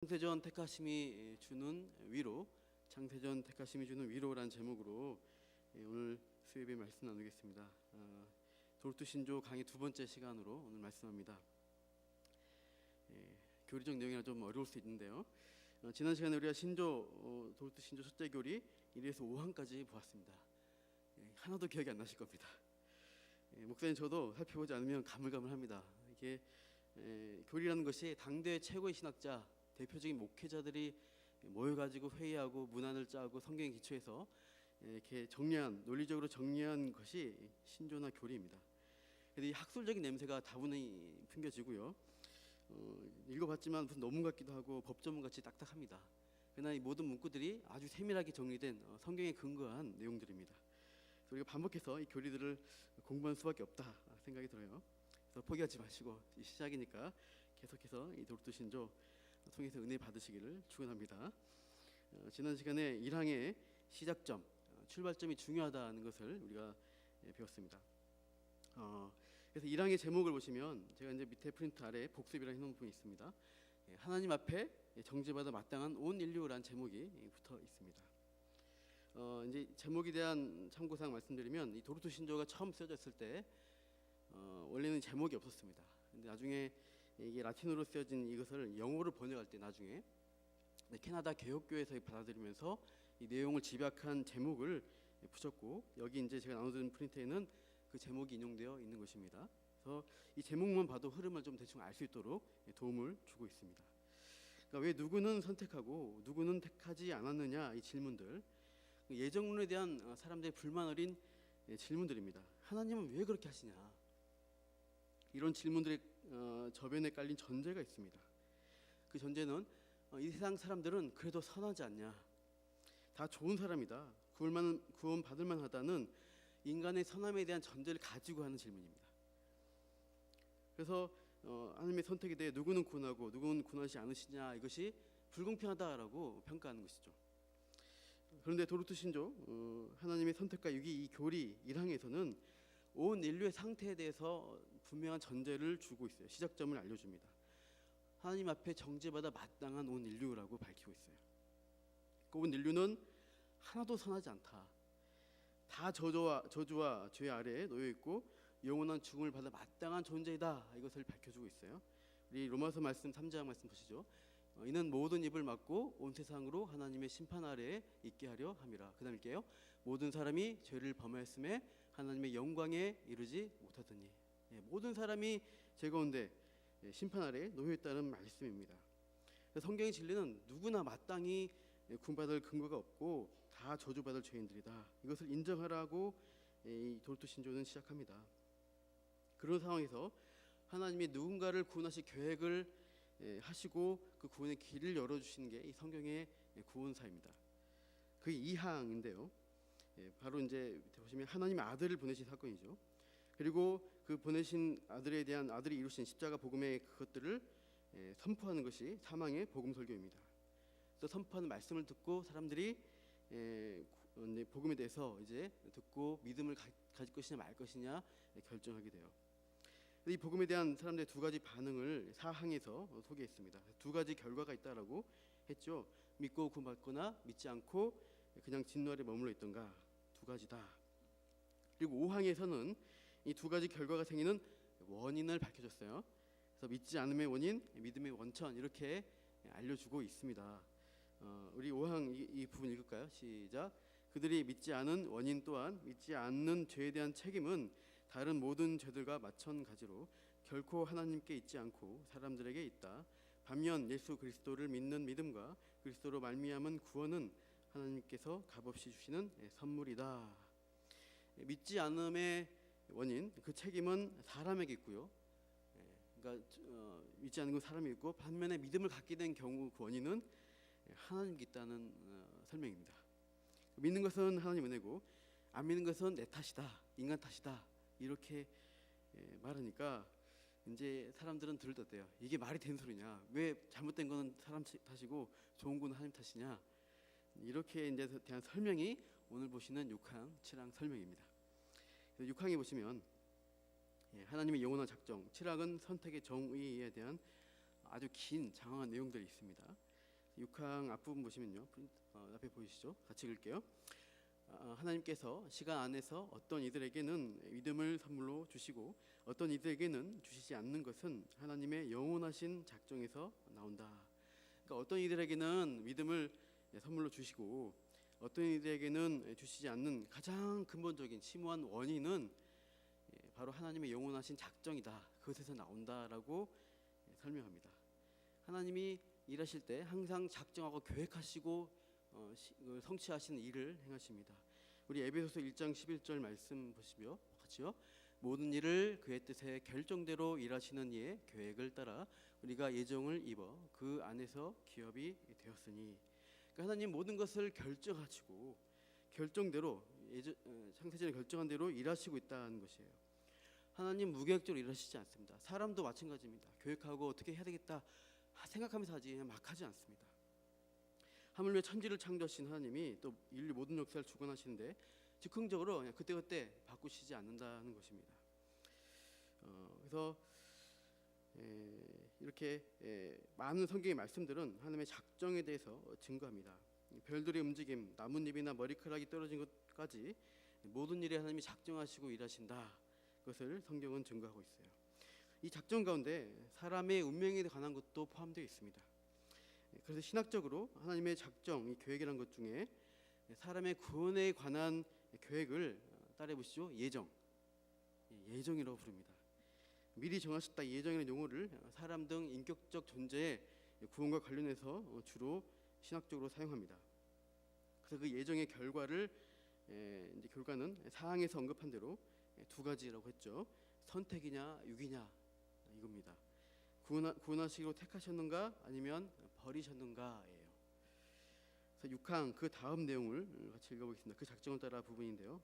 창세전 택하심이 주는 위로, 창세전 택하심이 주는 위로라는 제목으로 오늘 수요일에 말씀 나누겠습니다. 도르투신조 강의 두 번째 시간으로 오늘 말씀합니다. 교리적 내용이라 좀 어려울 수 있는데요. 지난 시간에 우리가 도르투신조 첫째 교리 1에서 5항까지 보았습니다. 하나도 기억이 안 나실 겁니다. 목사님 저도 살펴보지 않으면 가물가물합니다. 이게 교리라는 것이 당대 최고의 신학자, 대표적인 목회자들이 모여가지고 회의하고 문안을 짜고 성경에 기초해서 이렇게 논리적으로 정리한 것이 신조나 교리입니다. 그래서 이 학술적인 냄새가 다분히 풍겨지고요. 읽어봤지만 무슨 논문 같기도 하고 법조문 같이 딱딱합니다. 그러나 이 모든 문구들이 아주 세밀하게 정리된 성경에 근거한 내용들입니다. 그래서 우리가 반복해서 이 교리들을 공부할 수밖에 없다 생각이 들어요. 그래서 포기하지 마시고 시작이니까 계속해서 이 도르투신조 통해서 은혜 받으시기를 축원합니다. 지난 시간에 1항의 시작점, 출발점이 중요하다는 것을 우리가 배웠습니다. 그래서 1항의 제목을 보시면 제가 이제 밑에 프린트 아래 복습이라고 해놓은 부분이 있습니다. 하나님 앞에 정죄받아 마땅한 온 인류라는 제목이 붙어 있습니다. 이제 제목에 대한 참고사항 말씀드리면 이 도르투신조가 처음 쓰여졌을 때 원래는 제목이 없었습니다. 근데 나중에 이게 라틴어로 쓰여진 이것을 영어로 번역할 때 나중에 캐나다 개혁교회에서 받아들이면서 이 내용을 집약한 제목을 붙였고, 여기 이제 제가 나눠드린 프린트에는 그 제목이 인용되어 있는 것입니다. 그래서 이 제목만 봐도 흐름을 좀 대충 알 수 있도록 도움을 주고 있습니다. 그러니까 왜 누구는 선택하고 누구는 택하지 않았느냐, 이 질문들, 예정론에 대한 사람들의 불만 어린 질문들입니다. 하나님은 왜 그렇게 하시냐, 이런 질문들의 저변에 깔린 전제가 있습니다. 그 전제는 이 세상 사람들은 그래도 선하지 않냐, 다 좋은 사람이다, 구원 받을 만하다는 인간의 선함에 대한 전제를 가지고 하는 질문입니다. 그래서 하나님의 선택에 대해 누구는 구원하고 누구는 구원하지 않으시냐, 이것이 불공평하다라고 평가하는 것이죠. 그런데 도르투신조 하나님의 선택과 유기 이 교리 1항에서는 온 인류의 상태에 대해서 분명한 전제를 주고 있어요. 시작점을 알려줍니다. 하나님 앞에 정죄받아 마땅한 온 인류라고 밝히고 있어요. 그 온 인류는 하나도 선하지 않다, 다 저주와 죄 아래에 놓여 있고 영원한 죽음을 받아 마땅한 존재이다, 이것을 밝혀주고 있어요. 우리 로마서 말씀 3장 말씀 보시죠. 이는 모든 입을 막고 온 세상으로 하나님의 심판 아래에 있게 하려 함이라. 그 다음 읽게요. 모든 사람이 죄를 범하였음에 하나님의 영광에 이르지 못하더니. 모든 사람이 죄 가운데 심판 아래에 놓여있다는 말씀입니다. 성경의 진리는 누구나 마땅히 구원받을 근거가 없고 다 저주받을 죄인들이다, 이것을 인정하라고 이 도르투신조는 시작합니다. 그런 상황에서 하나님이 누군가를 구원하실 계획을 하시고 그 구원의 길을 열어주시는 게 이 성경의 구원사입니다. 그게 2항인데요. 바로 이제 보시면 하나님의 아들을 보내신 사건이죠. 그리고 그 보내신 아들에 대한 아들이 이루신 십자가 복음의 그것들을 선포하는 것이 3항의 복음 설교입니다. 또 선포하는 말씀을 듣고 사람들이 복음에 대해서 이제 듣고 믿음을 가질 것이냐 말 것이냐 결정하게 돼요. 이 복음에 대한 사람들의 두 가지 반응을 4항에서 소개했습니다. 두 가지 결과가 있다라고 했죠. 믿고 구원받거나 믿지 않고 그냥 진노 아래 머물러 있던가, 두 가지다. 그리고 5항에서는 이 두 가지 결과가 생기는 원인을 밝혀줬어요. 그래서 믿지 않음의 원인, 믿음의 원천, 이렇게 알려주고 있습니다. 우리 5항 이 부분 읽을까요? 시작. 그들이 믿지 않은 원인 또한 믿지 않는 죄에 대한 책임은 다른 모든 죄들과 마찬가지로 결코 하나님께 있지 않고 사람들에게 있다. 반면 예수 그리스도를 믿는 믿음과 그리스도로 말미암은 구원은 하나님께서 값없이 주시는 선물이다. 믿지 않음의 원인, 그 책임은 사람에게 있고요. 그러니까 믿지 않는 건 사람이 있고, 반면에 믿음을 갖게 된 경우 그 원인은 하나님께 있다는 설명입니다. 믿는 것은 하나님 은혜고 안 믿는 것은 내 탓이다, 인간 탓이다, 이렇게 말하니까 이제 사람들은 들떴대요. 이게 말이 되는 소리냐, 왜 잘못된 거는 사람 탓이고 좋은 거는 하나님 탓이냐, 이렇게 이제 대한 설명이 오늘 보시는 6항 7항 설명입니다. 6항에 보시면 하나님의 영원한 작정, 7항은 선택의 정의에 대한 아주 긴 장황한 내용들이 있습니다. 6항 앞부분 보시면요. 앞에 보이시죠? 같이 읽을게요. 하나님께서 시간 안에서 어떤 이들에게는 믿음을 선물로 주시고 어떤 이들에게는 주시지 않는 것은 하나님의 영원하신 작정에서 나온다. 그러니까 어떤 이들에게는 믿음을 선물로 주시고 어떤 이들에게는 주시지 않는 가장 근본적인 심오한 원인은 바로 하나님의 영원하신 작정이다. 그것에서 나온다라고 설명합니다. 하나님이 일하실 때 항상 작정하고 계획하시고 성취하시는 일을 행하십니다. 우리 에베소서 1장 11절 말씀 보시며 같이요. 모든 일을 그의 뜻에 결정대로 일하시는 이의 계획을 따라 우리가 예정을 입어 그 안에서 기업이 되었으니. 그러니까 하나님 모든 것을 결정하시고 결정대로 창세전에 결정한 대로 일하시고 있다는 것이에요. 하나님 무계획적으로 일하시지 않습니다. 사람도 마찬가지입니다. 계획하고 어떻게 해야 되겠다 생각하면서 하지 막 하지 않습니다. 하물며 천지를 창조하신 하나님이 또 인류 모든 역사를 주관하시는데 즉흥적으로 그냥 그때그때 바꾸시지 않는다는 것입니다. 그래서 이렇게 많은 성경의 말씀들은 하나님의 작정에 대해서 증거합니다. 별들의 움직임, 나뭇잎이나 머리카락이 떨어진 것까지 모든 일에 하나님이 작정하시고 일하신다. 그것을 성경은 증거하고 있어요. 이 작정 가운데 사람의 운명에 관한 것도 포함되어 있습니다. 그래서 신학적으로 하나님의 작정, 이 계획이라는 것 중에 사람의 구원에 관한 계획을 따라해 보시죠. 예정이라고 부릅니다. 미리 정하셨다 예정이라는 용어를 사람 등 인격적 존재의 구원과 관련해서 주로 신학적으로 사용합니다. 그래서 그 예정의 결과는 사항에서 언급한 대로 두 가지라고 했죠. 선택이냐 유기냐 이겁니다. 구원하시기로 택하셨는가 아니면 버리셨는가예요. 그래서 6항 그 다음 내용을 같이 읽어보겠습니다. 그 작정을 따라 부분인데요.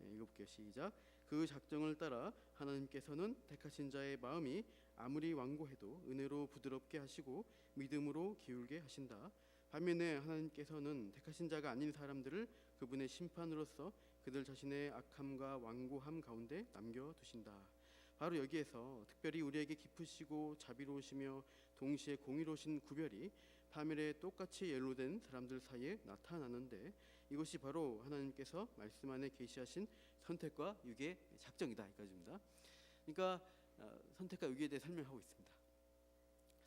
읽어볼게요. 시작. 그 작정을 따라 하나님께서는 택하신 자의 마음이 아무리 완고해도 은혜로 부드럽게 하시고 믿음으로 기울게 하신다. 반면에 하나님께서는 택하신 자가 아닌 사람들을 그분의 심판으로서 그들 자신의 악함과 완고함 가운데 남겨두신다. 바로 여기에서 특별히 우리에게 깊으시고 자비로우시며 동시에 공의로우신 구별이 파멸에 똑같이 연루된 사람들 사이에 나타나는데 이것이 바로 하나님께서 말씀 안에 계시하신 선택과 유기의 작정이다. 이까지입니다. 그러니까 선택과 유기에 대해 설명하고 있습니다.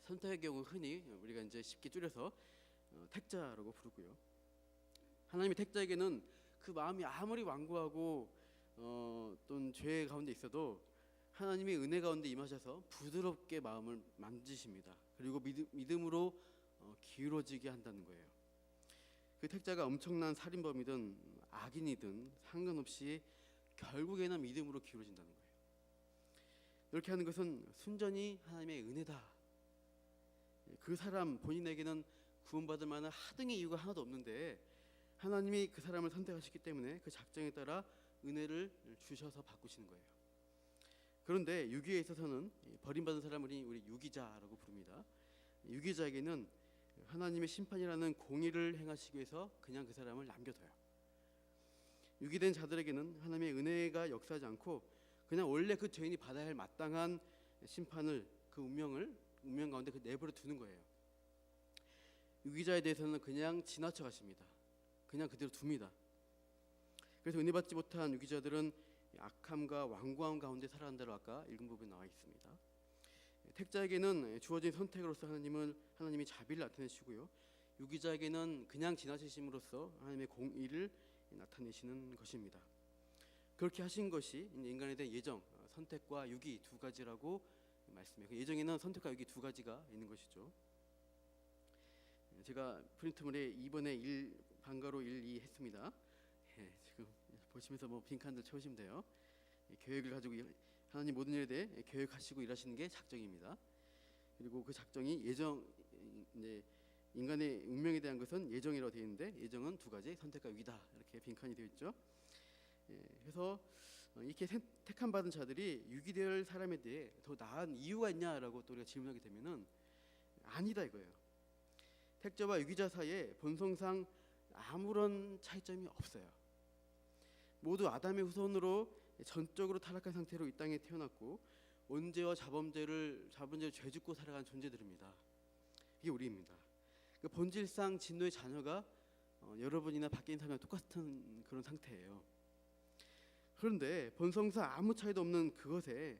선택의 경우 흔히 우리가 이제 쉽게 줄여서 택자라고 부르고요. 하나님의 택자에게는 그 마음이 아무리 완고하고 또는 죄 가운데 있어도 하나님의 은혜 가운데 임하셔서 부드럽게 마음을 만지십니다. 그리고 믿음으로 기울어지게 한다는 거예요. 그 택자가 엄청난 살인범이든 악인이든 상관없이 결국에는 믿음으로 기울어진다는 거예요. 이렇게 하는 것은 순전히 하나님의 은혜다. 그 사람 본인에게는 구원받을 만한 하등의 이유가 하나도 없는데 하나님이 그 사람을 선택하셨기 때문에 그 작정에 따라 은혜를 주셔서 바꾸시는 거예요. 그런데 유기에 있어서는 버림받은 사람을 우리 유기자라고 부릅니다. 유기자에게는 하나님의 심판이라는 공의를 행하시기 위해서 그냥 그 사람을 남겨둬요. 유기된 자들에게는 하나님의 은혜가 역사하지 않고 그냥 원래 그 죄인이 받아야 할 마땅한 심판을 그 운명 가운데 내버려 두는 거예요. 유기자에 대해서는 그냥 지나쳐 가십니다. 그냥 그대로 둡니다. 그래서 은혜 받지 못한 유기자들은 악함과 완고함 가운데 살아간다고 아까 읽은 부분에 나와 있습니다. 택자에게는 주어진 선택으로서 하나님이 자비를 나타내시고요. 유기자에게는 그냥 지나치심으로써 하나님의 공의를 나타내시는 것입니다. 그렇게 하신 것이 인간에 대한 예정, 선택과 유기 두 가지라고 말씀해요. 예정에는 선택과 유기 두 가지가 있는 것이죠. 제가 프린트물에 2번에 1 방가로 1, 2 했습니다. 지금 보시면서 빈칸들 채우시면 돼요. 계획을 가지고 하나님 모든 일에 대해 계획하시고 일하시는 게 작정입니다. 그리고 그 작정이 인간의 운명에 대한 것은 예정이라고 되어 있는데 예정은 두 가지, 선택과 유기다. 이렇게 빈칸이 되어 있죠. 그래서 이렇게 택함 받은 자들이 유기될 사람에 대해 더 나은 이유가 있냐라고 또 우리가 질문하게 되면은 아니다 이거예요. 택자와 유기자 사이에 본성상 아무런 차이점이 없어요. 모두 아담의 후손으로 전적으로 타락한 상태로 이 땅에 태어났고 원죄와 자범죄를 죄짓고 살아간 존재들입니다. 이게 우리입니다. 그러니까 본질상 진노의 자녀가 여러분이나 밖에 있는 사람이랑 똑같은 그런 상태예요. 그런데 본성상 아무 차이도 없는 그것에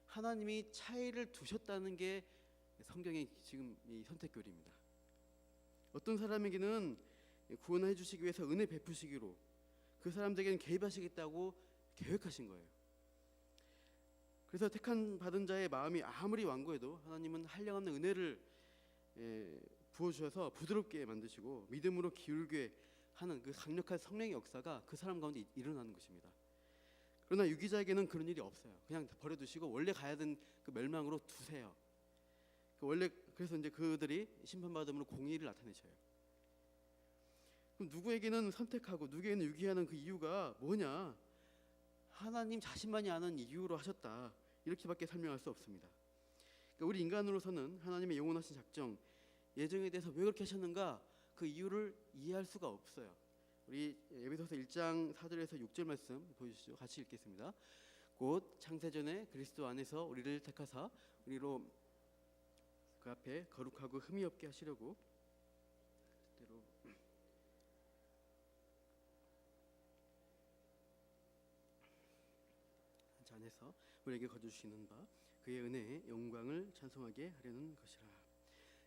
하나님이 차이를 두셨다는 게 성경의 지금 이 선택교리입니다. 어떤 사람에게는 구원해 주시기 위해서 은혜 베푸시기로 그 사람들에게는 개입하시겠다고 계획하신 거예요. 그래서 택한 받은 자의 마음이 아무리 완고해도 하나님은 한량없는 은혜를 부어주셔서 부드럽게 만드시고 믿음으로 기울게 하는 그 강력한 성령의 역사가 그 사람 가운데 일어나는 것입니다. 그러나 유기자에게는 그런 일이 없어요. 그냥 버려두시고 원래 가야 되는 그 멸망으로 두세요. 원래 그래서 이제 그들이 심판받음으로 공의를 나타내셔요. 그럼 누구에게는 선택하고 누구에게는 유기하는 그 이유가 뭐냐? 하나님 자신만이 아는 이유로 하셨다. 이렇게밖에 설명할 수 없습니다. 그러니까 우리 인간으로서는 하나님의 영원하신 작정, 예정에 대해서 왜 그렇게 하셨는가 그 이유를 이해할 수가 없어요. 우리 에베소서 1장 4절에서 6절 말씀 보여주시죠. 같이 읽겠습니다. 곧 창세전에 그리스도 안에서 우리를 택하사 우리로 그 앞에 거룩하고 흠이 없게 하시려고 뜻대로 안에서 우리에게 거두시는 바 그의 은혜의 영광을 찬송하게 하려는 것이라.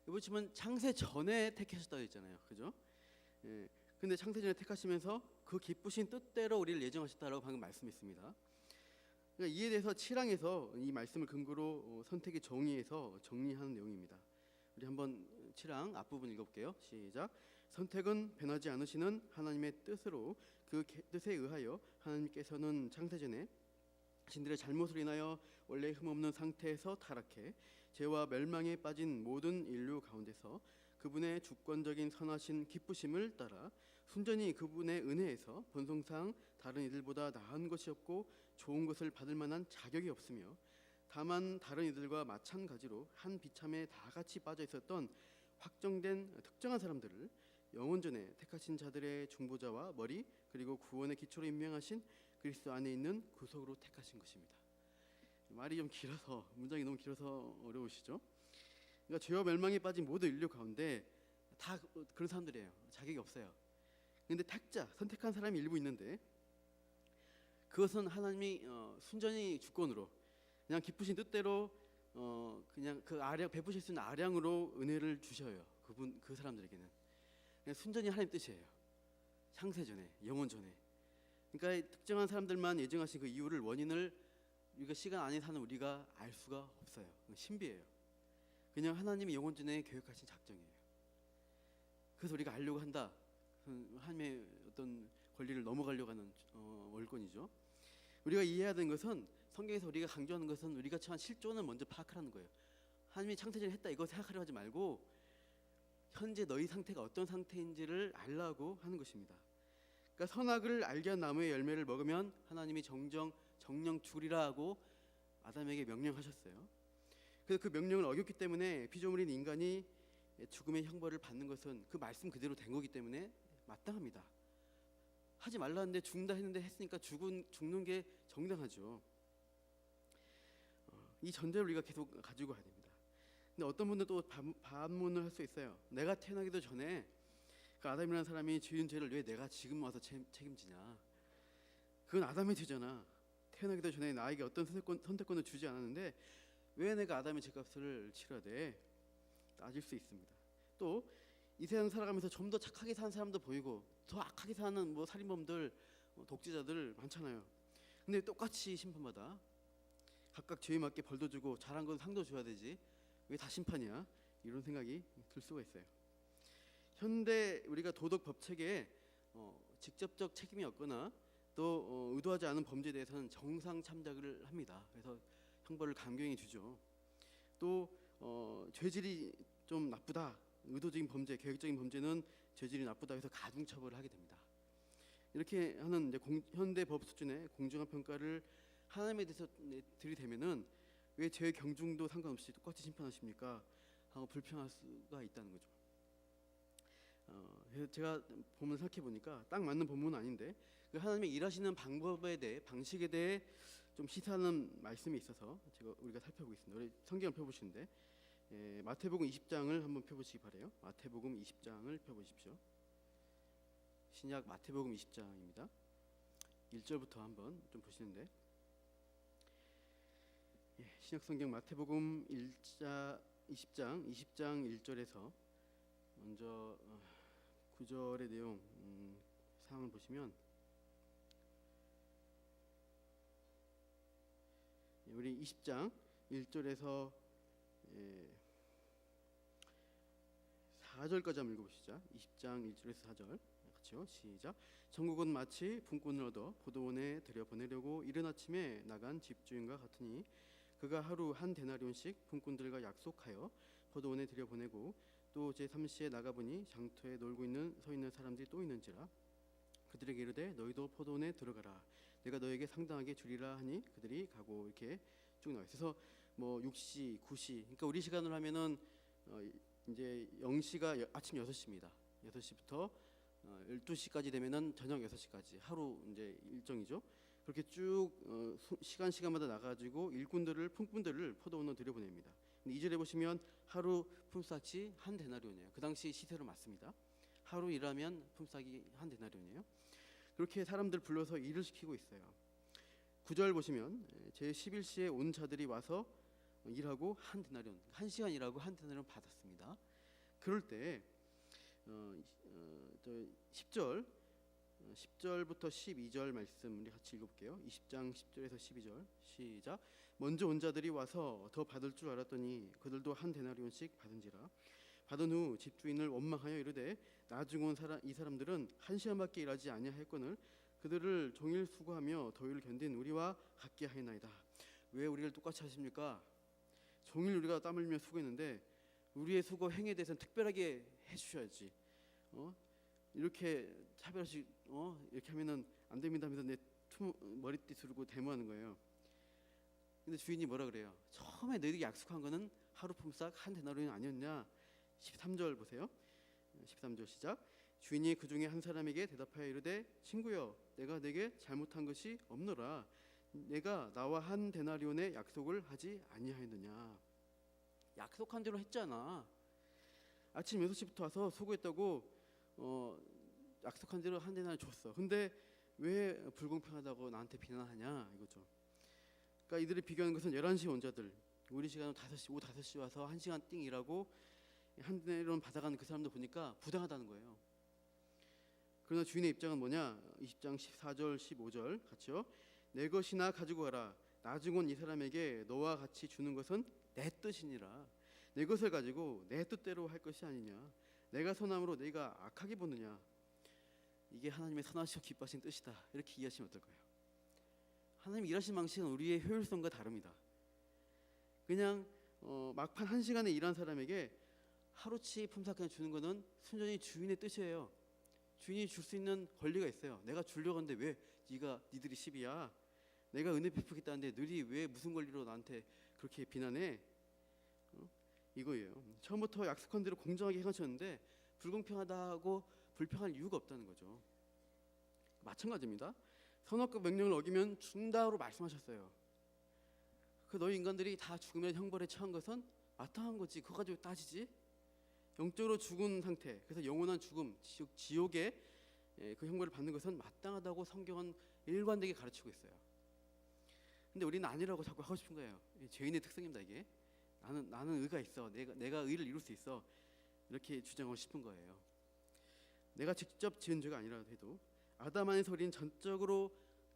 여기 보시면 창세 전에 택하셨다고 했잖아요, 그죠? 예. 근데 창세 전에 택하시면서 그 기쁘신 뜻대로 우리를 예정하셨다라고 방금 말씀했습니다. 그러니까 이에 대해서 7항에서 이 말씀을 근거로 선택의 정의에서 정리하는 내용입니다. 우리 한번 7항 앞부분 읽어볼게요. 시작. 선택은 변하지 않으시는 하나님의 뜻으로 그 뜻에 의하여 하나님께서는 창세 전에 신들의 잘못으로 인하여 원래 흠없는 상태에서 타락해 죄와 멸망에 빠진 모든 인류 가운데서 그분의 주권적인 선하신 기쁘심을 따라 순전히 그분의 은혜에서 본성상 다른 이들보다 나은 것이 없고 좋은 것을 받을 만한 자격이 없으며 다만 다른 이들과 마찬가지로 한 비참에 다 같이 빠져 있었던 확정된 특정한 사람들을 영원 전에 택하신 자들의 중보자와 머리 그리고 구원의 기초로 임명하신 그리스도 안에 있는 구속으로 택하신 것입니다. 말이 좀 길어서 문장이 너무 길어서 어려우시죠? 그러니까 죄와 멸망에 빠진 모든 인류 가운데 다 그런 사람들이에요. 자격이 없어요. 그런데 택자, 선택한 사람이 일부 있는데 그것은 하나님이 순전히 주권으로 그냥 기쁘신 뜻대로 그냥 그 아량 베푸실 수 있는 아량으로 은혜를 주셔요. 그 사람들에게는 그냥 순전히 하나님 뜻이에요. 창세 전에, 영원 전에. 그러니까 특정한 사람들만 예정하신 그 이유를 원인을 우리가 시간 안에 사는 우리가 알 수가 없어요. 신비해요. 그냥 하나님이 영원 전에 계획하신 작정이에요. 그래서 우리가 알려고 한다. 하나님의 어떤 권리를 넘어가려고 하는 월권이죠. 우리가 이해해야 되는 것은 성경에서 우리가 강조하는 것은 우리가 처한 실존을 먼저 파악하라는 거예요. 하나님이 창세전에 했다 이거 생각하려 하지 말고 현재 너희 상태가 어떤 상태인지를 알라고 하는 것입니다. 그러니까 선악을 알게 한 나무의 열매를 먹으면 하나님이 정령 죽으리라 하고 아담에게 명령하셨어요. 그래서 그 명령을 어겼기 때문에 피조물인 인간이 죽음의 형벌을 받는 것은 그 말씀 그대로 된 거기 때문에 마땅합니다. 하지 말라는데 죽는다 했는데 했으니까 죽는 게 정당하죠. 이 전제를 우리가 계속 가지고 가야 됩니다. 근데 어떤 분들은 또 반문을 할 수 있어요. 내가 태어나기도 전에 그 아담이라는 사람이 지은 죄를 왜 내가 지금 와서 책임지냐? 그건 아담의 죄잖아. 태어나기도 전에 나에게 어떤 선택권을 주지 않았는데 왜 내가 아담의 죄값을 치러야 돼? 따질 수 있습니다. 또 이 세상 살아가면서 좀 더 착하게 사는 사람도 보이고 더 악하게 사는 뭐 살인범들, 독재자들 많잖아요. 근데 똑같이 심판받아. 각각 죄에 맞게 벌도 주고 잘한 건 상도 줘야 되지. 왜 다 심판이야? 이런 생각이 들 수가 있어요. 현대 우리가 도덕 법 체계에 직접적 책임이 없거나 또 의도하지 않은 범죄에 대해서는 정상 참작을 합니다. 그래서 형벌을 감경해 주죠. 또 죄질이 좀 나쁘다, 의도적인 범죄, 계획적인 범죄는 죄질이 나쁘다 해서 가중 처벌을 하게 됩니다. 이렇게 하는 이제 현대 법 수준의 공정한 평가를 하나님에 대해서 들이대면은 왜 죄의 경중도 상관없이 똑같이 심판하십니까? 하고 불평할 수가 있다는 거죠. 제가 본문 생각해 보니까 딱 맞는 본문은 아닌데 그 하나님의 일하시는 방법에 대해 방식에 대해 좀 시사하는 말씀이 있어서 우리가 살펴보겠습니다. 우리 성경을 펴보시는데 마태복음 20장을 한번 펴보시기 바래요. 마태복음 20장을 펴보십시오. 신약 마태복음 20장입니다. 1절부터 한번 좀 보시는데, 신약 성경 마태복음 20장 1절에서 먼저 9절의 내용 상황을 보시면, 우리 20장 1절에서 4절까지 한번 읽어보시죠. 20장 1절에서 4절 같이요. 시작. 천국은 마치 품꾼을 얻어 포도원에 들여보내려고 이른 아침에 나간 집주인과 같으니 그가 하루 한 데나리온씩 품꾼들과 약속하여 포도원에 들여보내고 또 제3시에 나가보니 장터에 서 있는 사람들이 또 있는지라. 그들에게 이르되 너희도 포도원에 들어가라. 내가 너에게 상당하게 주리라 하니 그들이 가고, 이렇게 쭉 나와 있어서 6시, 9시, 그러니까 우리 시간으로 하면은 이제 0시가 아침 6시입니다. 6시부터 12시까지 되면은 저녁 6시까지 하루 이제 일정이죠. 그렇게 쭉 시간마다 나가지고 품꾼들을 포도원으로 들여보냅니다. 2절에 보시면 하루 품삯이 한 데나리온이에요. 그 당시 시세로 맞습니다. 하루 일하면 품삯이 한 데나리온이에요. 그렇게 사람들 불러서 일을 시키고 있어요. 9절 보시면 제11시에 온 자들이 와서 일하고 한 데나리온, 1시간 일하고 한 데나리온 받았습니다. 그럴 때 10절부터 12절 말씀 우리 같이 읽어볼게요. 20장 10절에서 12절 시작. 먼저 온 자들이 와서 더 받을 줄 알았더니 그들도 한 데나리온씩 받은지라. 받은 후 집주인을 원망하여 이르되 나중 온 이 사람들은 1시간밖에 일하지 아니하였거늘 그들을 종일 수고하며 더위를 견딘 우리와 같게 하였나이다. 왜 우리를 똑같이 하십니까? 종일 우리가 땀 흘리며 수고했는데 우리의 수고 행위에 대해서는 특별하게 해주셔야지. 이렇게 차별시 이렇게 하면은 안 됩니다 하면서 내 머리띠 두르고 데모하는 거예요. 근데 주인이 뭐라 그래요? 처음에 너희들이 약속한 거는 하루 품삯 한 데나리온 아니었냐? 13절 보세요. 13절 시작. 주인이 그 중에 한 사람에게 대답하여 이르되 친구여, 내가 내게 잘못한 것이 없노라. 내가 나와 한 데나리온의 약속을 하지 아니하였느냐? 약속한 대로 했잖아. 아침 6시부터 와서 수고했다고 약속한 대로 한 데나리온 줬어. 근데 왜 불공평하다고 나한테 비난하냐 이거죠. 그러니까 이들이 비교하는 것은 11시 온 자들, 우리 시간은 5시, 오후 5시 와서 1시간 띵 일하고 한 데나리온 받아가는 그 사람들 보니까 부당하다는 거예요. 그러나 주인의 입장은 뭐냐? 20장 14절 15절 같이요. 내 것이나 가지고 가라. 나중 온 이 사람에게 너와 같이 주는 것은 내 뜻이니라. 내 것을 가지고 내 뜻대로 할 것이 아니냐? 내가 선함으로 네가 악하게 보느냐? 이게 하나님의 선하시고 기뻐하신 뜻이다. 이렇게 이해하시면 어떨까요? 하나님 일하시는 방식은 우리의 효율성과 다릅니다. 그냥 막판 1시간에 일한 사람에게 하루치 품삯 그냥 주는 것은 순전히 주인의 뜻이에요. 주인이 줄 수 있는 권리가 있어요. 내가 주려고 하는데 왜 니들이 시비야? 내가 은혜 베푸겠다는데 너희 왜 무슨 권리로 나한테 그렇게 비난해? 이거예요. 처음부터 약속한 대로 공정하게 행하셨는데 불공평하다고 불평할 이유가 없다는 거죠. 마찬가지입니다. 선악과 명령을 어기면 죽는다고 말씀하셨어요. 그 너희 인간들이 다 죽으면 형벌에 처한 것은 마땅한 거지. 그거 가지고 따지지? 영적으로 죽은 상태, 그래서 영원한 죽음, 지옥의 그 형벌을 받는 것은 마땅하다고 성경은 일관되게 가르치고 있어요. 근데 우리는 아니라고 자꾸 하고 싶은 거예요. 죄인의 특성입니다. 이게 나는 의가 있어, 내가 의를 이룰 수 있어, 이렇게 주장하고 싶은 거예요. 내가 직접 지은 죄가 아니라도 해도 아담 안에서 우리는 전적으로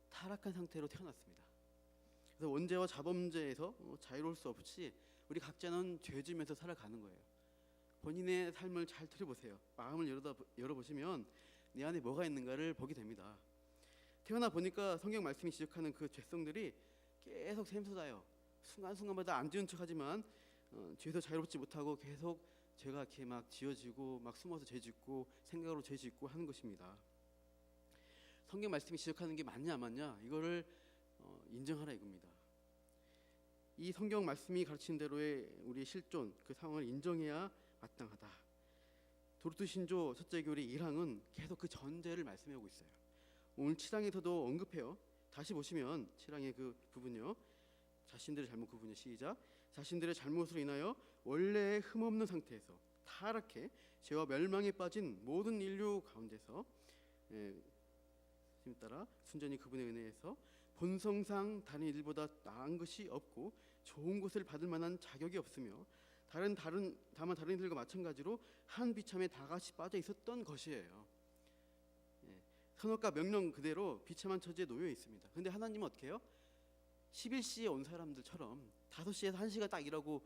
타락한 상태로 태어났습니다. 그래서 원죄와 자범죄에서 자유로울 수 없이 우리 각자는 죄 지으면서 살아가는 거예요. 본인의 삶을 잘 들여보세요. 마음을 열어보시면 내 안에 뭐가 있는가를 보게 됩니다. 태어나 보니까 성경 말씀이 지적하는 그 죄성들이 계속 샘솟아요. 순간순간마다 안 지은 척하지만 죄에서 자유롭지 못하고 계속 죄가 이렇게 막 지어지고 막 숨어서 죄 짓고 생각으로 죄 짓고 하는 것입니다. 성경 말씀이 지적하는 게 맞냐 안 맞냐 이거를 인정하라 이겁니다. 이 성경 말씀이 가르치는 대로의 우리의 실존, 그 상황을 인정해야 마땅하다. 도르트 신조 첫째 교리 1항은 계속 그 전제를 말씀하고 있어요. 오늘 7항에서도 언급해요. 다시 보시면 7항의 그 부분요. 자신들의 잘못 그 부분요. 시작. 자신들의 잘못으로 인하여 원래의 흠없는 상태에서 타락해 죄와 멸망에 빠진 모든 인류 가운데서 말씀 따라 순전히 그분의 은혜에서 본성상 다른 이들보다 나은 것이 없고 좋은 것을 받을 만한 자격이 없으며 다만 다른 이들과 마찬가지로 한 비참에 다같이 빠져 있었던 것이에요. 선악과 명령 그대로 비참한 처지에 놓여 있습니다. 근데 하나님은 어떻게 해요? 11시에 온 사람들처럼 5시에서 1시간 딱 일하고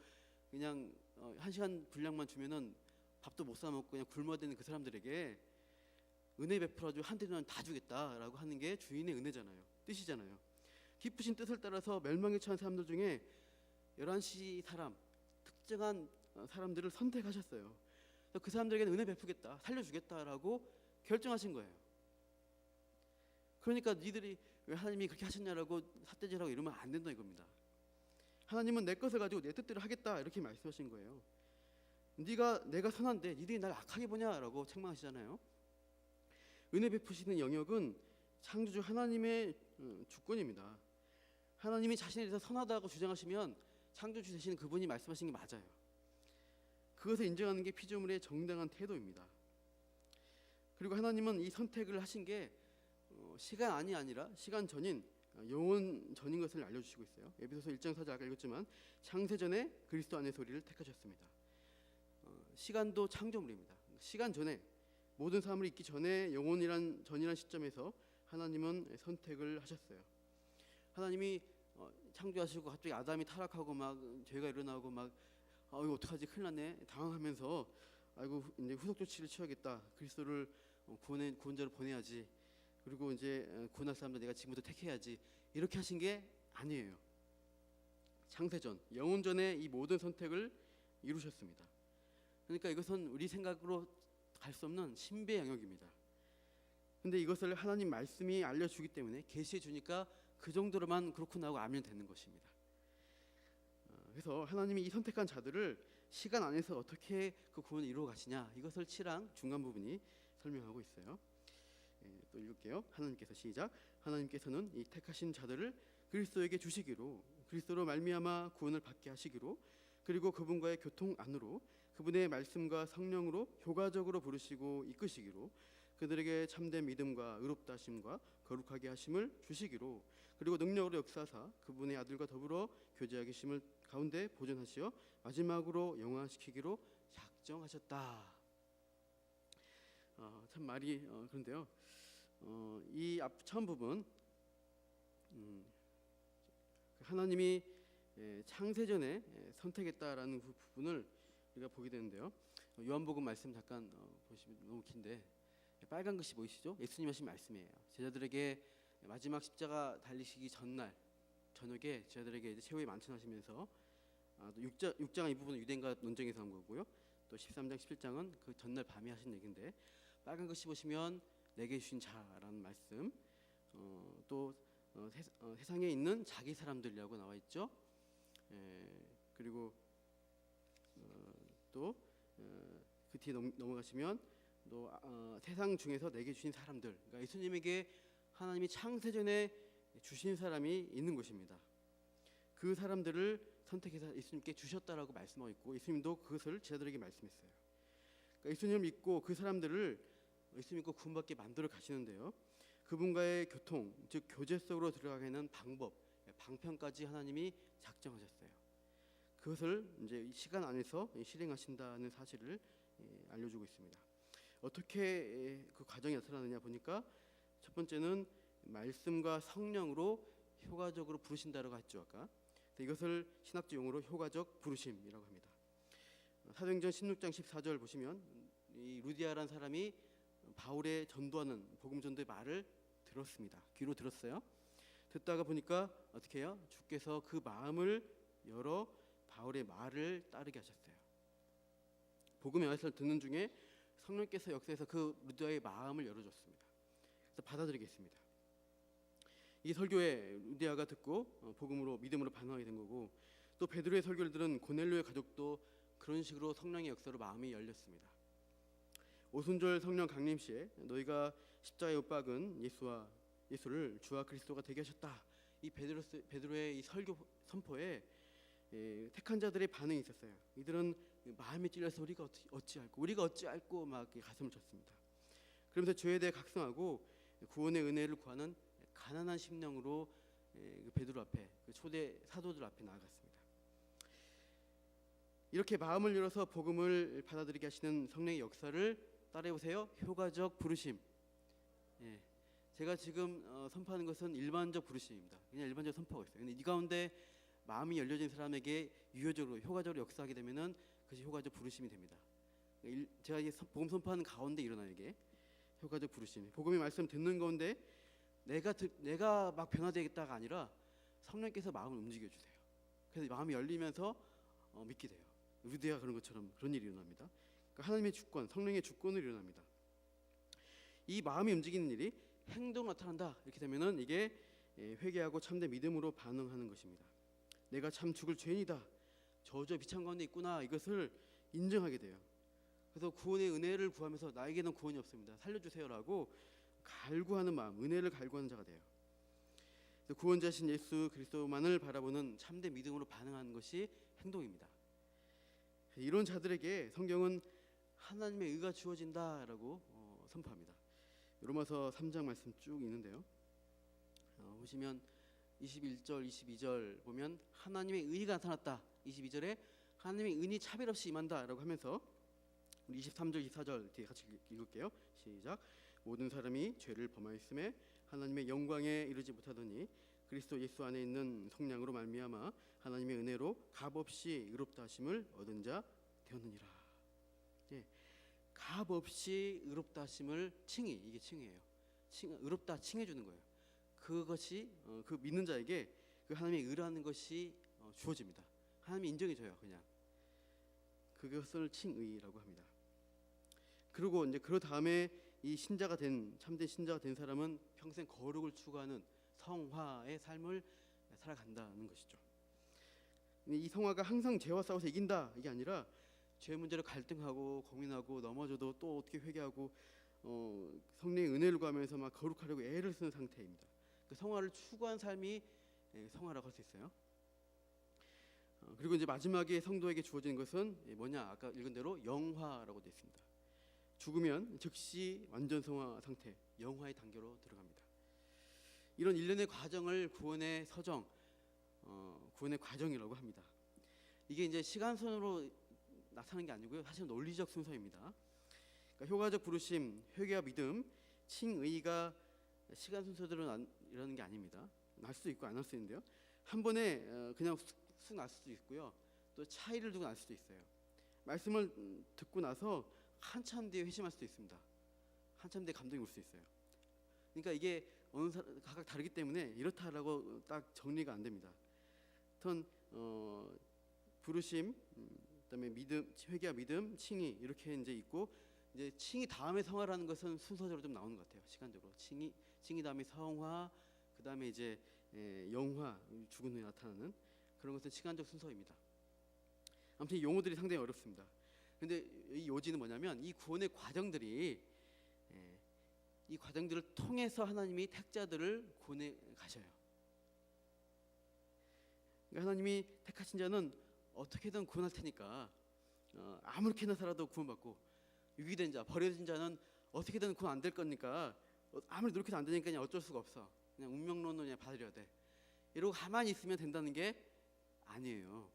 그냥 1시간 분량만 주면은 밥도 못 사 먹고 그냥 굶어야 되는 그 사람들에게 은혜 베풀어주고 한 대는 다 주겠다라고 하는 게 주인의 은혜잖아요. 뜻이잖아요. 기쁘신 뜻을 따라서 멸망에 처한 사람들 중에 11시 사람, 특정한 사람들을 선택하셨어요. 그 사람들에게는 은혜 베푸겠다, 살려주겠다라고 결정하신 거예요. 그러니까 니들이 왜 하나님이 그렇게 하셨냐라고 삿대질하고 이러면 안 된다 이겁니다. 하나님은 내 것을 가지고 내 뜻대로 하겠다 이렇게 말씀하신 거예요. 내가 선한데 니들이 날 악하게 보냐라고 책망하시잖아요. 은혜 베푸시는 영역은 창조주 하나님의 주권입니다. 하나님이 자신에 대해서 선하다고 주장하시면 창조주 되시는 그분이 말씀하신 게 맞아요. 그것을 인정하는 게 피조물의 정당한 태도입니다. 그리고 하나님은 이 선택을 하신 게 시간 안이 아니라 시간 전인 영원 전인 것을 알려주시고 있어요. 에베소서 1장 4절 아까 읽었지만 창세전에 그리스도 안에서 우리를 택하셨습니다. 시간도 창조물입니다. 시간 전에 모든 사물이 있기 전에 전이란 시점에서 하나님은 선택을 하셨어요. 하나님이 창조하시고 갑자기 아담이 타락하고 막 죄가 일어나고 막 이거 어떡하지 큰일 났네 당황하면서 아이고 이제 후속 조치를 취하겠다. 그리스도를 구원자로 보내야지. 그리고 이제 구원할 사람들 내가 지금부터 택해야지. 이렇게 하신 게 아니에요. 창세전, 영원전에 이 모든 선택을 이루셨습니다. 그러니까 이것은 우리 생각으로 갈 수 없는 신비의 영역입니다. 근데 이것을 하나님 말씀이 알려주기 때문에 계시해 주니까 그 정도로만 그렇구나 하고 알면 되는 것입니다. 그래서 하나님이 이 선택한 자들을 시간 안에서 어떻게 그 구원을 이루어 가시냐 이것을 7항 중간 부분이 설명하고 있어요. 또 읽을게요. 하나님께서 시작. 하나님께서는 이 택하신 자들을 그리스도에게 주시기로 그리스도로 말미암아 구원을 받게 하시기로 그리고 그분과의 교통 안으로 그분의 말씀과 성령으로 효과적으로 부르시고 이끄시기로 그들에게 참된 믿음과 의롭다 하심과 거룩하게 하심을 주시기로 그리고 능력으로 역사하사 그분의 아들과 더불어 교제하게 하심을 가운데 보존하시어 마지막으로 영화시키기로 작정하셨다. 참 말이 그런데요. 이 앞 처음 부분 하나님이 창세전에 선택했다라는 그 부분을 우리가 보게 되는데요. 요한복음 말씀 잠깐 보시면 너무 긴데 빨간 글씨 보이시죠? 예수님 하신 말씀이에요. 제자들에게 마지막 십자가 달리시기 전날 저녁에 제자들에게 이제 최후의 만찬하시면서 6장은 이 부분은 유대인과 논쟁에서 한 거고요. 또 13장 11장은 그 전날 밤에 하신 얘기인데 빨간 글씨 보시면 내게 주신 자라는 말씀 또 세상에 있는 자기 사람들이라고 나와 있죠. 그리고 또 그 뒤에 넘어가시면 또 세상 중에서 내게 주신 사람들, 그러니까 예수님에게 하나님이 창세전에 주신 사람이 있는 것입니다. 그 사람들을 선택해서 예수님께 주셨다라고 말씀하고 있고 예수님도 그것을 제자들에게 말씀했어요. 그러니까 예수님을 믿고 그 사람들을 예수 믿고 구원받게 만들어 가시는데요. 그분과의 교통, 즉 교제 속으로 들어가게는 방법, 방편까지 하나님이 작정하셨어요. 그것을 이제 시간 안에서 실행하신다는 사실을 알려주고 있습니다. 어떻게 그 과정이 나타나느냐 보니까 첫 번째는 말씀과 성령으로 효과적으로 부르신다라고 했죠 아까. 이것을 신학적 용어로 효과적 부르심이라고 합니다. 사도행전 16장 14절 보시면 이 루디아라는 사람이 바울의 전도하는 복음 전도의 말을 들었습니다. 귀로 들었어요. 듣다가 보니까 어떻게 해요? 주께서 그 마음을 열어 바울의 말을 따르게 하셨어요. 복음의 말씀을 듣는 중에 성령께서 역사해서 그 루디아의 마음을 열어줬습니다. 그래서 받아들이겠습니다. 이 설교에 루디아가 듣고 복음으로 믿음으로 반응하게 된 거고 또 베드로의 설교를 들은 고넬료의 가족도 그런 식으로 성령의 역사로 마음이 열렸습니다. 오순절 성령 강림 시에 너희가 십자가에 못 박은 예수를 주와 그리스도가 되게 하셨다. 이 베드로의 이 설교 선포에 택한 자들의 반응이 있었어요. 이들은 마음에 찔려서 우리가 어찌할꼬 막 가슴을 쳤습니다. 그러면서 죄에 대해 각성하고 구원의 은혜를 구하는 가난한 심령으로 베드로 앞에 초대 사도들 앞에 나아갔습니다. 이렇게 마음을 열어서 복음을 받아들이게 하시는 성령의 역사를 따라해보세요. 효과적 부르심. 제가 지금 선포하는 것은 일반적 부르심입니다. 그냥 일반적으로 선포하고 있어요. 근데 이 가운데 마음이 열려진 사람에게 유효적으로 효과적으로 역사하게 되면은 그것이 효과적 부르심이 됩니다. 제가 이 복음 선포하는 가운데 일어나요. 이게 효과적 부르심. 복음의 말씀 듣는 가운데 내가 막 변화되겠다가 아니라 성령께서 마음을 움직여 주세요. 그래서 마음이 열리면서 믿게 돼요. 루디아가 그런 것처럼 그런 일이 일어납니다. 그러니까 하나님의 주권, 성령의 주권으로 일어납니다. 이 마음이 움직이는 일이 행동으로 나타난다. 이렇게 되면은 이게 회개하고 참된 믿음으로 반응하는 것입니다. 내가 참 죽을 죄인이다. 저주와 비참 가운데 있구나. 이것을 인정하게 돼요. 그래서 구원의 은혜를 구하면서 나에게는 구원이 없습니다. 살려주세요라고 갈구하는 마음, 은혜를 갈구하는 자가 돼요. 구원자신 예수 그리스도만을 바라보는 참된 믿음으로 반응하는 것이 행동입니다. 이런 자들에게 성경은 하나님의 의가 주어진다라고 선포합니다. 로마서 3장 말씀 쭉 있는데요. 보시면 21절, 22절 보면 하나님의 의가 나타났다. 22절에 하나님의 은이 차별 없이 임한다라고 하면서 우리 23절, 24절 뒤에 같이 읽을게요. 시작. 모든 사람이 죄를 범하였음에 하나님의 영광에 이르지 못하더니 그리스도 예수 안에 있는 성령으로 말미암아 하나님의 은혜로 값없이 의롭다 하심을 얻은 자 되었느니라. 값없이 의롭다 하심을 칭의, 이게 칭의예요. 의롭다 칭해 주는 거예요. 그것이 그 믿는 자에게 그 하나님의 의라는 것이 주어집니다. 하나님이 인정해 줘요. 그냥 그것을 칭의라고 합니다. 그리고 이제 그 다음에 이 신자가 된 참된 신자가 된 사람은 평생 거룩을 추구하는 성화의 삶을 살아간다는 것이죠. 이 성화가 항상 죄와 싸워서 이긴다 이게 아니라 죄 문제로 갈등하고 고민하고 넘어져도 또 어떻게 회개하고 성령의 은혜를 구하면서 막 거룩하려고 애를 쓰는 상태입니다. 그 성화를 추구한 삶이 성화라고 할 수 있어요. 그리고 이제 마지막에 성도에게 주어지는 것은 뭐냐? 아까 읽은 대로 영화라고 되어 있습니다. 죽으면 즉시 완전 성화 상태, 영화의 단계로 들어갑니다. 이런 일련의 과정을 구원의 서정, 구원의 과정이라고 합니다. 이게 이제 시간선으로 나타나는 게 아니고요, 사실 논리적 순서입니다. 그러니까 효과적 부르심, 회개와 믿음, 칭의가 시간 순서대로 이러는 게 아닙니다. 날 수도 있고 안 날 수도 있는데요. 한 번에 그냥 쑥 날 수도 있고요, 또 차이를 두고 날 수도 있어요. 말씀을 듣고 나서 한참 뒤에 회심할 수도 있습니다. 한참 뒤에 감동이 올 수 있어요. 그러니까 이게 어느 사람 각각 다르기 때문에 이렇다라고 딱 정리가 안 됩니다. 하여튼 부르심, 그다음에 믿음, 회개와 믿음, 칭의 이렇게 이제 있고, 이제 칭의 다음에 성화라는 것은 순서대로 좀 나오는 것 같아요. 시간적으로 칭의 다음에 성화, 그다음에 이제 영화, 죽은 후에 나타나는 그런 것은 시간적 순서입니다. 아무튼 이 용어들이 상당히 어렵습니다. 근데 이 요지는 뭐냐면 이 구원의 과정들이 이 과정들을 통해서 하나님이 택자들을 구원해 가셔요. 그러니까 하나님이 택하신 자는 어떻게든 구원할 테니까 아무렇게나 살아도 구원받고, 유기된 자, 버려진 자는 어떻게든 구원 안 될 거니까 아무리 노력해도 안 되니까 그냥 어쩔 수가 없어, 그냥 운명론으로 그냥 받아들여야 돼, 이러고 가만히 있으면 된다는 게 아니에요.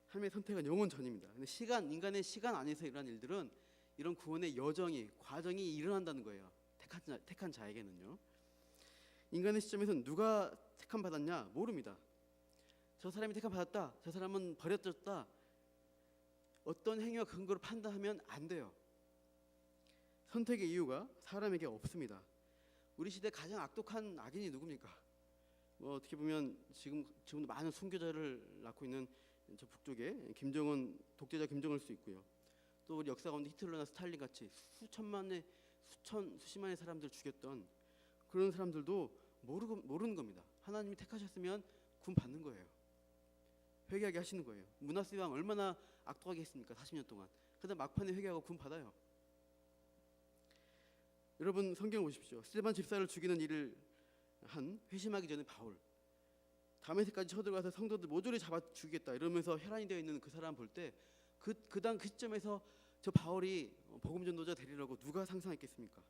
하나님의 선택은 영원 전입니다. 근데 인간의 시간 안에서 일어난 일들은 이런 구원의 과정이 일어난다는 거예요. 택한 자에게는요. 인간의 시점에서는 누가 택함 받았냐 모릅니다. 저 사람이 택함 받았다, 저 사람은 버려졌다, 어떤 행위와 근거로 판단하면 안 돼요. 선택의 이유가 사람에게 없습니다. 우리 시대 가장 악독한 악인이 누굽니까? 어떻게 보면 지금도 많은 순교자를 낳고 있는 저 북쪽에 독재자 김정은일 수 있고요. 또 우리 역사 가운데 히틀러나 스탈린 같이 수십만의 사람들 죽였던 그런 사람들도 모르는 겁니다. 하나님이 택하셨으면 구원 받는 거예요. 회개하게 하시는 거예요. 므낫세 왕 얼마나 악독하게 했습니까? 40년 동안. 그다음 막판에 회개하고 구원 받아요. 여러분 성경 보십시오. 스데반 집사를 죽이는 일을 한 회심하기 전에 바울, 다메섹까지 쳐들어가서 성도들 모조리 잡아 죽이겠다 이러면서 혈안이 되어 있는 그 사람 볼 때 그 시점에서 저 바울이 복음 전도자 되리라고 누가 상상했겠습니까?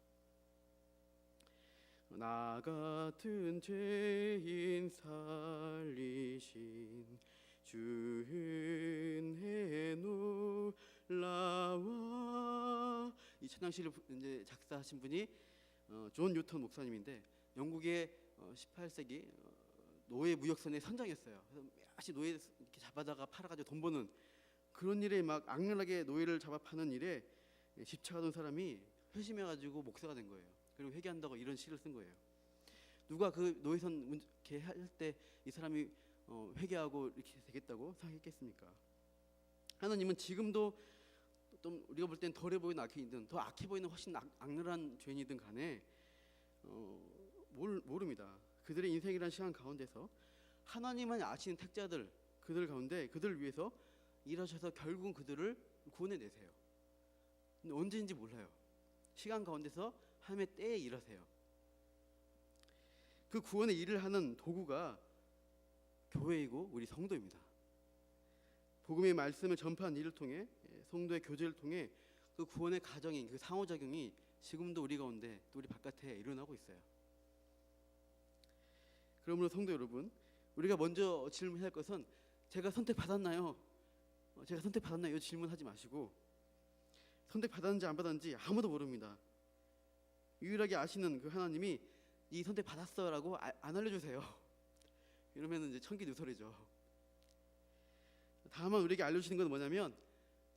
나 같은 죄인 살리신 주 은혜 놀라와. 이 찬양시를 이제 작사하신 분이 존 뉴턴 목사님인데 영국의 18세기 노예 무역선의 선장이었어요. 그래서 몇시 노예 이렇게 잡아다가 팔아가지고 돈 버는 그런 일에 막 악랄하게 노예를 잡아 파는 일에 집착하던 사람이 회심해가지고 목사가 된 거예요. 그리고 회개한다고 이런 시를 쓴 거예요. 누가 그 노예선 이렇게 할 때 이 사람이 회개하고 이렇게 되겠다고 생각했겠습니까? 하나님은 지금도 좀 우리가 볼 땐 덜해 보이는 악인이든 더 악해 보이는 훨씬 악랄한 죄인이든 간에 모릅니다. 그들의 인생이라는 시간 가운데서 하나님만 아시는 택자들, 그들 가운데 그들을 위해서 일하셔서 결국은 그들을 구원해 내세요. 근데 언제인지 몰라요. 시간 가운데서 하나님의 때에 일하세요. 그 구원의 일을 하는 도구가 교회이고 우리 성도입니다. 복음의 말씀을 전파하는 일을 통해 성도의 교제를 통해 그 구원의 과정인 그 상호작용이 지금도 우리 가운데 또 우리 바깥에 일어나고 있어요. 그러므로 성도 여러분, 우리가 먼저 질문해야 할 것은 제가 선택받았나요? 제가 선택받았나요? 이 질문하지 마시고 선택받았는지 안 받았는지 아무도 모릅니다. 유일하게 아시는 그 하나님이 이 선택받았어라고 안 알려주세요. 이러면 이제 천기누설이죠. 다만 우리에게 알려주시는 건 뭐냐면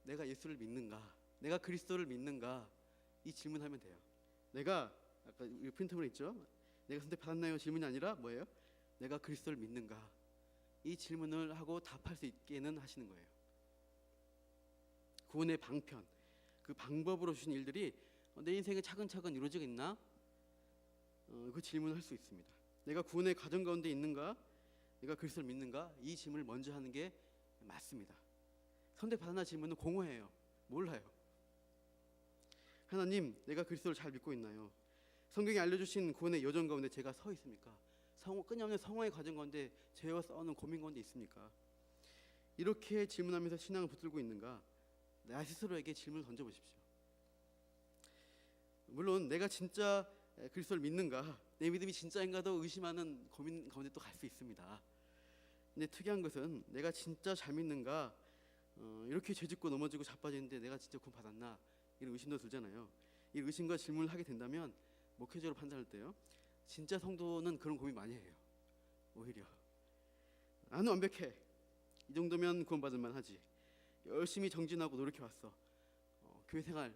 내가 예수를 믿는가, 내가 그리스도를 믿는가 이 질문하면 돼요. 내가 아까 우리 프린트물에 있죠. 내가 선택받았나요? 질문이 아니라 뭐예요? 내가 그리스도를 믿는가 이 질문을 하고 답할 수 있게는 하시는 거예요. 구원의 방편, 그 방법으로 주신 일들이 내 인생에 차근차근 이루어지고 있나? 그 질문을 할 수 있습니다. 내가 구원의 과정 가운데 있는가? 내가 그리스도를 믿는가? 이 질문을 먼저 하는 게 맞습니다. 선택받았나 질문은 공허해요. 몰라요. 하나님, 내가 그리스도를 잘 믿고 있나요? 성경이 알려주신 구원의 여정 가운데 제가 서 있습니까? 끊임없는 성화의 과정 가운데 죄와 싸우는 고민 가운데 있습니까? 이렇게 질문하면서 신앙을 붙들고 있는가? 나 스스로에게 질문을 던져보십시오. 물론 내가 진짜 그리스도를 믿는가, 내 믿음이 진짜인가도 의심하는 고민 가운데 또 갈 수 있습니다. 근데 특이한 것은 내가 진짜 잘 믿는가, 이렇게 죄짓고 넘어지고 자빠지는데 내가 진짜 구원 받았나 이런 의심도 들잖아요. 이 의심과 질문을 하게 된다면 목회적으로 판단할 때요, 진짜 성도는 그런 고민 많이 해요. 오히려 나는 완벽해, 이 정도면 구원받을 만하지, 열심히 정진하고 노력해왔어, 교회 생활,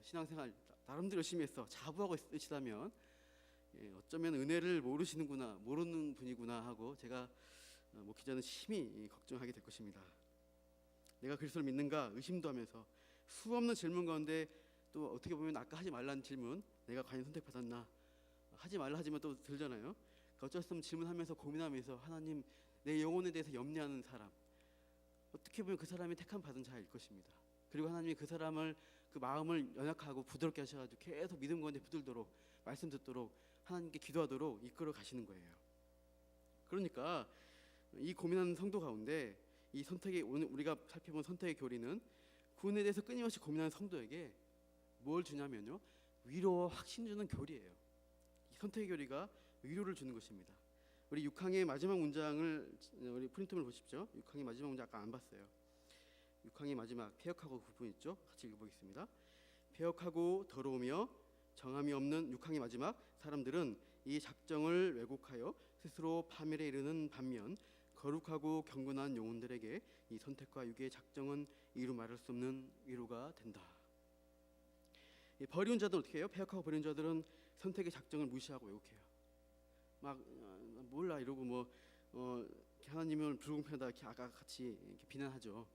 신앙 생활 나름대로 열심히 했어, 자부하고 있으시다면 어쩌면 은혜를 모르는 분이구나 하고 제가 목회자는 심히 걱정하게 될 것입니다. 내가 그리스도를 믿는가 의심도 하면서 수없는 질문 가운데 또 어떻게 보면 아까 하지 말라는 질문, 내가 과연 선택받았나, 하지 말라 하지만 또 들잖아요. 어쩔 수 없는 질문하면서 고민하면서 하나님, 내 영혼에 대해서 염려하는 사람, 어떻게 보면 그 사람이 택함 받은 자일 것입니다. 그리고 하나님이 그 사람을, 그 마음을 연약하고 부드럽게 하셔가지고 계속 믿음 가운데 붙들도록, 말씀 듣도록, 하나님께 기도하도록 이끌어 가시는 거예요. 그러니까 이 고민하는 성도 가운데 이 선택의, 오늘 우리가 살펴본 선택의 교리는 구원에 대해서 끊임없이 고민하는 성도에게 뭘 주냐면요, 위로와 확신 주는 교리예요. 이 선택의 교리가 위로를 주는 것입니다. 우리 6항의 마지막 문장을 우리 프린트물 보십시오. 6항의 마지막 문장 아까 안 봤어요. 6항의 마지막 폐역하고 그 부분 있죠. 같이 읽어보겠습니다. 폐역하고 더러우며 정함이 없는 6항의 마지막 사람들은 이 작정을 왜곡하여 스스로 파멸에 이르는 반면 거룩하고 경건한 영혼들에게 이 선택과 유기의 작정은 이루 말할 수 없는 위로가 된다. 버리운 자들은 어떻게 해요? 폐역하고 버리운 자들은 선택의 작정을 무시하고 왜곡해요. 막 몰라 이러고 하나님을 불공평하다 이렇게 아까 같이 이렇게 비난하죠.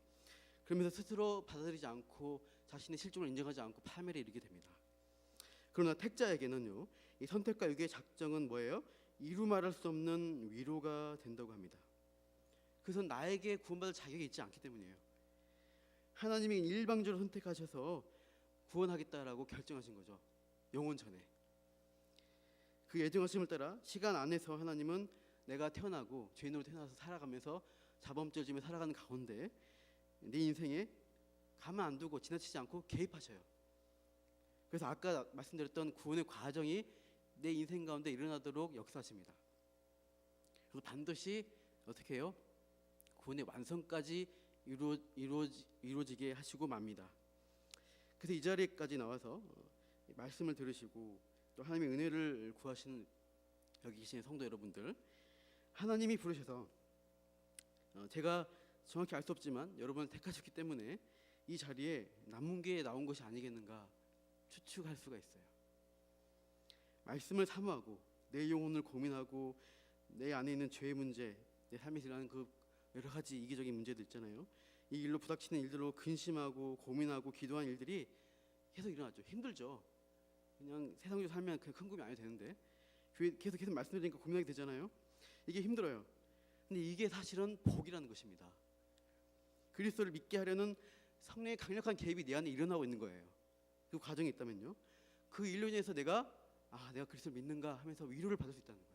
그러면서 스스로 받아들이지 않고 자신의 실종을 인정하지 않고 파멸에 이르게 됩니다. 그러나 택자에게는요, 이 선택과 유기의 작정은 뭐예요? 이루 말할 수 없는 위로가 된다고 합니다. 그것은 나에게 구원받을 자격이 있지 않기 때문이에요. 하나님이 일방적으로 선택하셔서 구원하겠다라고 결정하신 거죠. 영원 전에 그 예정하심을 따라 시간 안에서 하나님은 내가 태어나고 죄인으로 태어나서 살아가면서 자범죄를 지으며 살아가는 가운데 내 인생에 가만 안 두고 지나치지 않고 개입하셔요. 그래서 아까 말씀드렸던 구원의 과정이 내 인생 가운데 일어나도록 역사하십니다. 그래서 반드시 어떻게 해요? 구원의 완성까지 이루어지게 하시고 맙니다. 그래서 이 자리까지 나와서 말씀을 들으시고 또 하나님의 은혜를 구하시는 여기 계신 성도 여러분들, 하나님이 부르셔서 제가 정확히 알 수 없지만 여러분을 택하셨기 때문에 이 자리에 남은 게 나온 것이 아니겠는가 추측할 수가 있어요. 말씀을 사모하고 내 영혼을 고민하고 내 안에 있는 죄의 문제, 내 삶에서 일어나는 그 여러 가지 이기적인 문제들 있잖아요. 이 일로 부닥치는 일들로 근심하고 고민하고 기도하는 일들이 계속 일어나죠. 힘들죠. 그냥 세상적으로 살면 그냥 큰 고민 안 해도 되는데 계속 말씀드리니까 고민하게 되잖아요. 이게 힘들어요. 근데 이게 사실은 복이라는 것입니다. 그리스도를 믿게 하려는 성령의 강력한 개입이 내 안에 일어나고 있는 거예요. 그 과정이 있다면요. 그 일로 인해서 내가 그리스도를 믿는가 하면서 위로를 받을 수 있다는 거예요.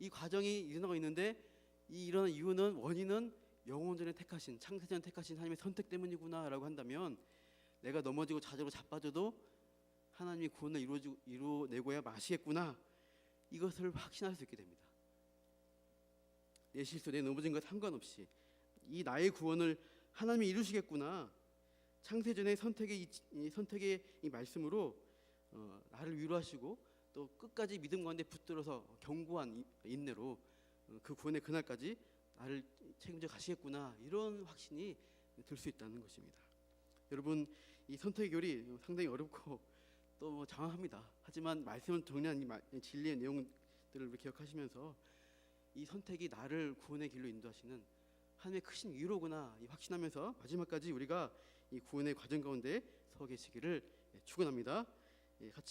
이 과정이 일어나고 있는데 이 일어난 이유는 원인은 영원전에 택하신 창세전에 택하신 하나님의 선택 때문이구나라고 한다면 내가 넘어지고 좌절로 자빠져도 하나님이 구원을 이루어내고야 마시겠구나 이것을 확신할 수 있게 됩니다. 내 실수, 내 넘어진 것 상관없이 이 나의 구원을 하나님이 이루시겠구나. 창세전의 선택의 이 말씀으로 나를 위로하시고 또 끝까지 믿음 가운데 붙들어서 견고한 인내로 그 구원의 그날까지 나를 책임져 가시겠구나 이런 확신이 들 수 있다는 것입니다. 여러분, 이 선택의 교리 상당히 어렵고 또 장황합니다. 하지만 말씀을 정리한 이 진리의 내용들을 기억하시면서 이 선택이 나를 구원의 길로 인도하시는 하나님의 크신 위로구나 확신하면서 마지막까지 우리가 이 구원의 과정 가운데 서 계시기를 축원합니다. 같이